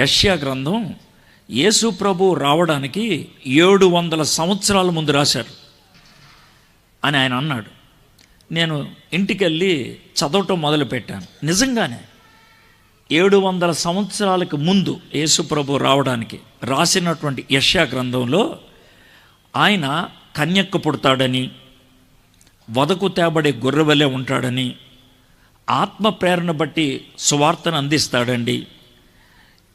యెషయా గ్రంథం యేసు ప్రభు రావడానికి 700 సంవత్సరాల ముందు రాశారు అని ఆయన అన్నాడు. నేను ఇంటికెళ్ళి చదవటం మొదలుపెట్టాను. నిజంగానే 700 సంవత్సరాలకు ముందు యేసు ప్రభు రావడానికి రాసినటువంటి యెషయా గ్రంథంలో ఆయన కన్యక్క పుడతాడని, వదకు తేబడే గొర్రెవలే ఉంటాడని, ఆత్మ ప్రేరణ బట్టి సువార్తను అందిస్తాడండి,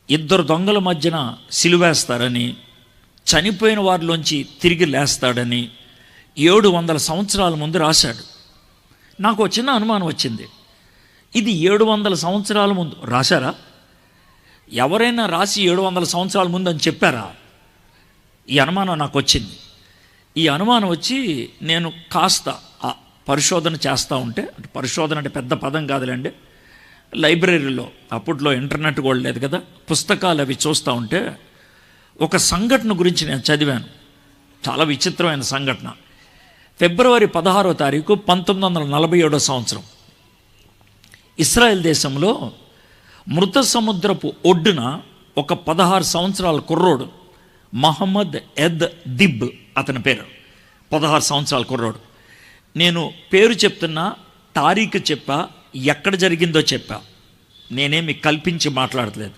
2 దొంగల మధ్యన సిలువేస్తారని, చనిపోయిన వారిలోంచి తిరిగి లేస్తాడని 700 సంవత్సరాల ముందు రాశాడు. నాకు చిన్న అనుమానం వచ్చింది, ఇది 700 సంవత్సరాల ముందు రాశారా? ఎవరైనా రాసి 700 సంవత్సరాల ముందు అని చెప్పారా? ఈ అనుమానం నాకు వచ్చింది. ఈ అనుమానం వచ్చి నేను కాస్త పరిశోధన చేస్తూ ఉంటే, పరిశోధన అంటే పెద్ద పదం కాదులేండి, లైబ్రరీలో అప్పట్లో ఇంటర్నెట్ కూడా లేదు కదా, పుస్తకాలు అవి చూస్తూ ఉంటే ఒక సంఘటన గురించి నేను చదివాను. చాలా విచిత్రమైన సంఘటన. ఫిబ్రవరి 16వ తారీఖు 1947 సంవత్సరం ఇస్రాయెల్ దేశంలో మృత సముద్రపు ఒడ్డున ఒక 16 సంవత్సరాల కుర్రోడు, మహమ్మద్ ఎద్ దిబ్ అతని పేరు, 16 సంవత్సరాల కుర్రోడు. నేను పేరు చెప్తున్నా, తారీఖు చెప్పా, ఎక్కడ జరిగిందో చెప్పా, నేనేమి కల్పించి మాట్లాడలేదు.